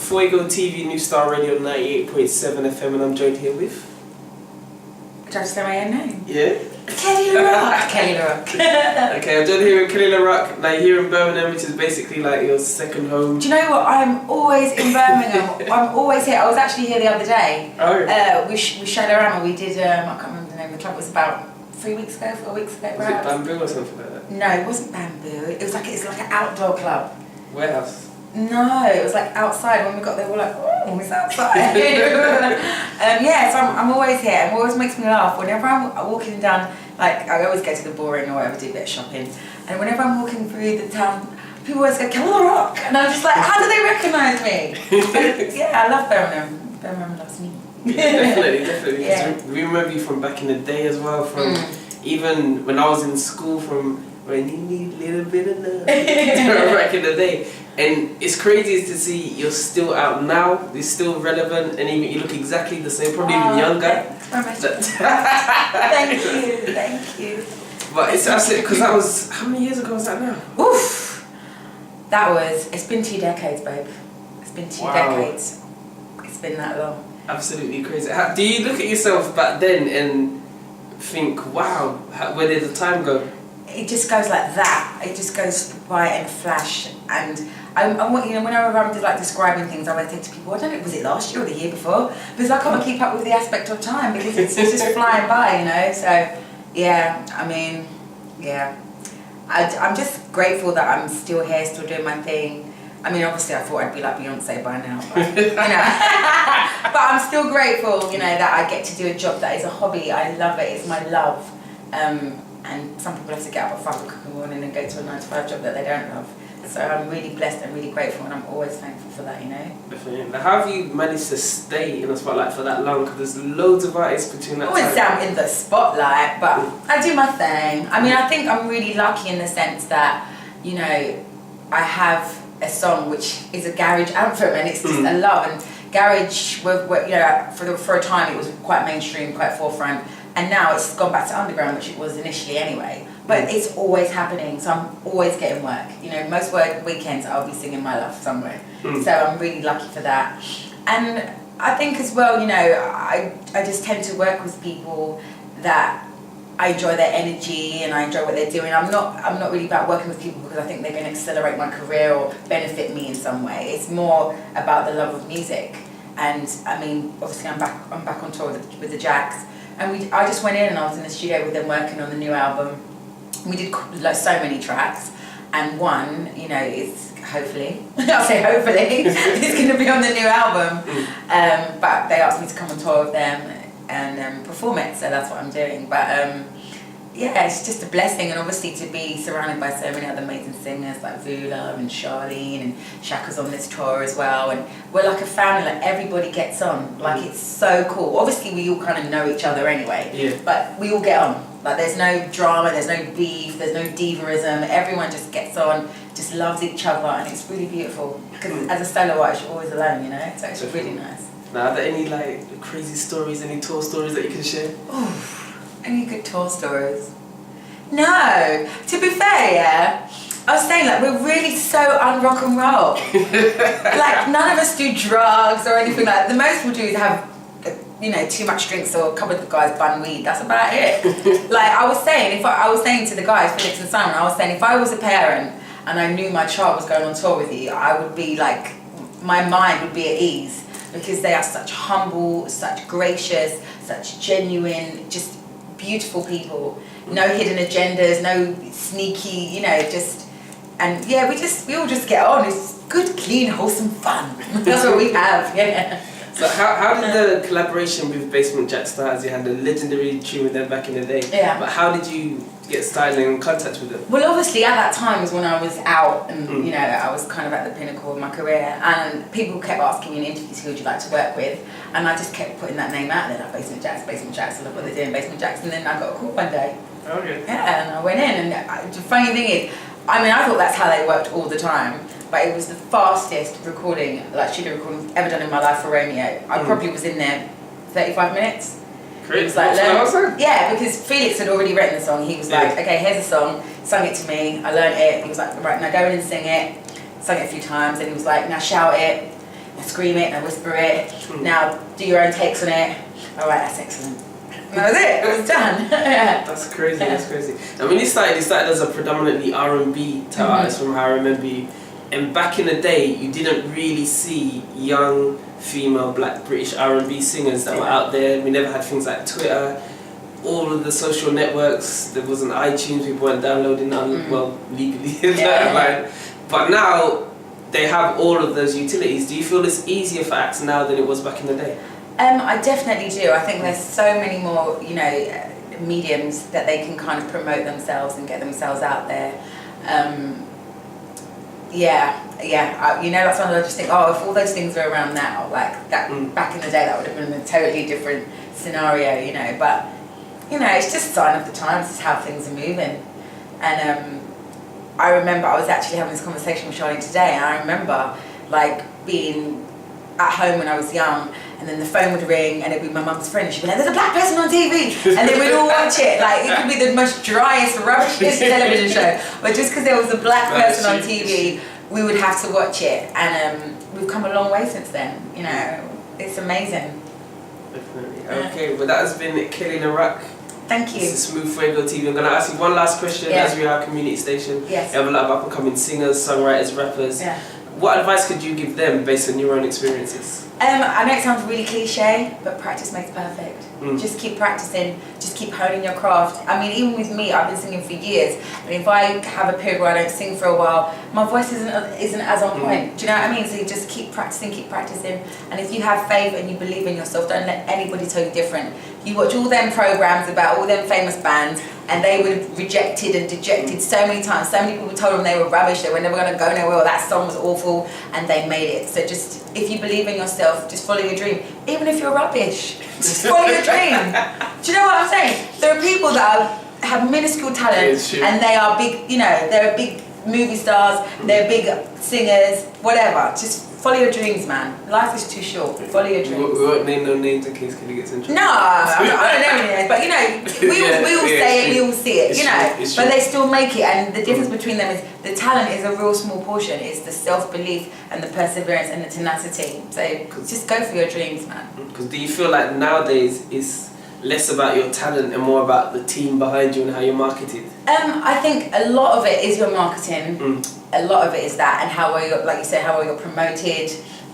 Fuego TV, New Star Radio 98.7 FM, and I'm joined here with... Did I just say my own name? Yeah? Kele Le Roc. Kele Le Roc. Okay, I'm joined here with Kele Le Roc, like here in Birmingham, which is basically like your second home. Do you know what? I'm always in Birmingham. I'm always here. I was actually here the other day. Oh. We Shadow we did, I can't remember the name of the club, it was about 4 weeks ago, Was perhaps. it Bamboo or something like that? No, it wasn't Bamboo. It's like an outdoor club. Warehouse? No, it was like outside. When we got there, we were like, oh, it's outside. Yeah, so I'm always here. And it always makes me laugh. Whenever I'm walking down, like, I always go to the Boring or whatever, do a bit of shopping. And whenever I'm walking through the town, people always go, Kele Le Roc. And I'm just like, how do they recognise me? Yeah, I love Birmingham. Birmingham loves me. Yeah, definitely. Yeah. We remember you from back in the day as well, from even when I was in school, from when you need a little bit of love, back in the day. And it's crazy to see you're still out now, you're still relevant, and even you look exactly the same, probably even younger. Thank you. But it's absolutely, because that was, how many years ago was that now? Oof! It's been 2 decades, babe. It's been 2 decades. It's been that long. Absolutely crazy. Do you look at yourself back then and think, wow, where did the time go? It just goes like that. It just goes by in a flash. And whenever I'm like describing things, I always say to people, I don't know, was it last year or the year before? Because I can't keep up with the aspect of time because it's just flying by, you know. So yeah, I mean, yeah. I'm just grateful that I'm still here, still doing my thing. I mean, obviously I thought I'd be like Beyonce by now, but, you know. But I'm still grateful, you know, that I get to do a job that is a hobby. I love it. It's my love. And some people have to get up at 5 o'clock in the morning and go to a 9-to-5 job that they don't love. So I'm really blessed and really grateful, and I'm always thankful for that, you know. Definitely. Now, how have you managed to stay in the spotlight for that long? Because there's loads of artists between that time. Always down in the spotlight, but I do my thing. I mean, I think I'm really lucky in the sense that, you know, I have a song which is a garage anthem, and it's just a love. And garage, you know, for a time it was quite mainstream, quite forefront. And now it's gone back to underground, which it was initially anyway. But it's always happening, so I'm always getting work. You know, most weekends I'll be singing my love somewhere. So I'm really lucky for that. And I think as well, you know, I just tend to work with people that I enjoy their energy and I enjoy what they're doing. I'm not really about working with people because I think they're going to accelerate my career or benefit me in some way. It's more about the love of music. And I mean, obviously I'm back on tour with the Jacks. And I just went in and I was in the studio with them working on the new album. We did like so many tracks, and one, you know, is hopefully, I'll say hopefully, it's going to be on the new album. But they asked me to come on tour with them and perform it, so that's what I'm doing. But yeah, it's just a blessing, and obviously to be surrounded by so many other amazing singers like Vula and Charlene, and Shaka's on this tour as well, and we're like a family, like everybody gets on, like it's so cool. Obviously we all kind of know each other anyway, but we all get on. Like there's no drama, there's no beef, there's no divaism, everyone just gets on, just loves each other, and it's really beautiful. Because as a solo artist you're always alone, you know, so it's really nice. Now, are there any like crazy stories, any tour stories that you can share? Any good tour stories? No. To be fair, yeah, I was saying, like, we're really so un-rock and roll. Like, none of us do drugs or anything like that. The most we'll do is have, you know, too much drinks, or a couple of the guys bun weed. That's about it. Like, I was saying to the guys, Felix and Simon, I was saying, if I was a parent and I knew my child was going on tour with you, I would be like, my mind would be at ease, because they are such humble, such gracious, such genuine, just beautiful people. No hidden agendas, no sneaky, you know, just, and yeah, we all just get on. It's good, clean, wholesome fun. That's what we have, yeah. So how did the collaboration with Basement Jaxx start? As you had a legendary tune with them back in the day. Yeah. But how did you get started in contact with them? Well, obviously at that time was when I was out and, you know, I was kind of at the pinnacle of my career, and people kept asking me in interviews, who would you like to work with? And I just kept putting that name out there, like Basement Jaxx, I love what they're doing, Basement Jaxx. And then I got a call one day. Okay. Yeah, and I went in, and the funny thing is, I mean, I thought that's how they worked all the time, but it was the fastest recording, like studio recording ever done in my life for Romeo. I probably was in there 35 minutes. Great. It was like, yeah, because Felix had already written the song. He was like, okay, here's a song, sung it to me, I learned it. He was like, right, now go in and sing it. Sung it a few times, and he was like, now shout it. Now scream it, now whisper it, now do your own takes on it. Alright, that's excellent. And that was it, it was done. That's crazy, that's crazy. And when you started as a predominantly R&B type artist from how I remember you. And back in the day, you didn't really see young female black British R&B singers that were out there. We never had things like Twitter, all of the social networks. There wasn't iTunes, people weren't downloading legally. But now they have all of those utilities. Do you feel it's easier for acts now than it was back in the day? I definitely do. I think there's so many more, mediums that they can kind of promote themselves and get themselves out there. Like sometimes I just think, if all those things are around now, like that back in the day, that would have been a totally different scenario, But, it's just a sign of the times, it's how things are moving. And I remember I was actually having this conversation with Charlie today, and I remember like being at home when I was young, and then the phone would ring and it'd be my mum's friend and she'd be like, there's a black person on TV, and then we'd all watch it. Like, it could be the most driest, rubbishest television show, but just because there was a black person on TV, we would have to watch it. And we've come a long way since then, it's amazing. Definitely. Okay, well that has been Kele Le Roc. Thank you. This is Smooth Fuego TV. I'm going to ask you one last question as we are a community station. Yes. You have a lot of up and coming singers, songwriters, rappers. Yeah. What advice could you give them based on your own experiences? I know it sounds really cliche, but practice makes perfect. Just keep practicing, just keep honing your craft. I mean, even with me, I've been singing for years, and if I have a period where I don't sing for a while, my voice isn't as on point. Do you know what I mean? So you just keep practicing, and if you have faith and you believe in yourself, don't let anybody tell you different. You watch all them programs about all them famous bands, and they were rejected and dejected so many times. So many people told them they were rubbish, they were never going to go nowhere, or that song was awful, and they made it. So just, if you believe in yourself, just follow your dream. Even if you're rubbish, just follow your dream. Do you know what I'm saying? There are people that have minuscule talent, and they are big, they're big movie stars, they're big singers, whatever. Just follow your dreams, man. Life is too short. Follow your dreams. We won't name no names in case Kele gets in trouble. No, I don't know any names, but we all say it, we all see it, It's true. But they still make it, and the difference between them is the talent is a real small portion. It's the self-belief and the perseverance and the tenacity. So just go for your dreams, man. Because do you feel like nowadays it's less about your talent and more about the team behind you and how you're marketed? I think a lot of it is your marketing. A lot of it is that, and how well you're, like you said, how well you're promoted,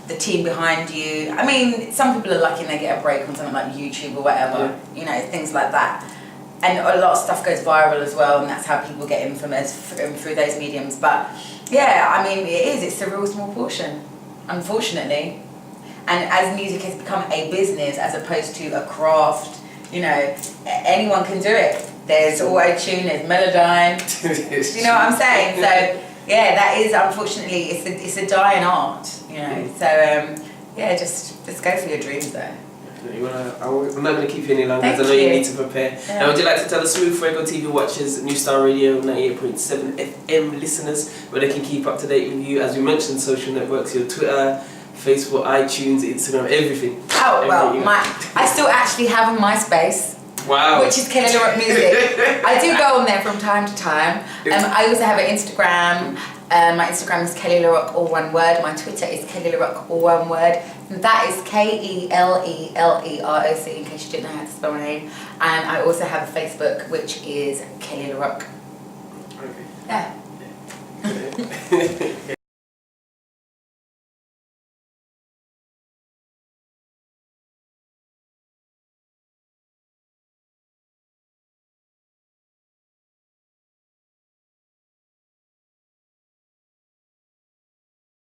the team behind you. I mean, some people are lucky and they get a break on something like YouTube or whatever, things like that. And a lot of stuff goes viral as well, and that's how people get infamous through those mediums. But yeah, I mean, it's a real small portion, unfortunately. And as music has become a business as opposed to a craft, anyone can do it. There's auto-tune, there's Melodyne, you know what I'm saying? So yeah, that is, unfortunately, it's a dying art, So just go for your dreams though. I'm not going to keep you any longer because I know Thank you you. need to prepare. Now, would you like to tell the Smooth Fuego TV watchers, New Star Radio 98.7 FM listeners, where they can keep up to date with you? As we mentioned, social networks, your Twitter, Facebook, iTunes, Instagram, everything. Oh, well, I still actually have a MySpace. Wow. Which is Kele Le Roc Music. I do go on there from time to time. I also have an Instagram. My Instagram is Kele Le Roc, all one word. My Twitter is Kele Le Roc, all one word. And that is KELELEROC, in case you didn't know how to spell my name. And I also have a Facebook, which is Kele Le Roc. Okay. Yeah.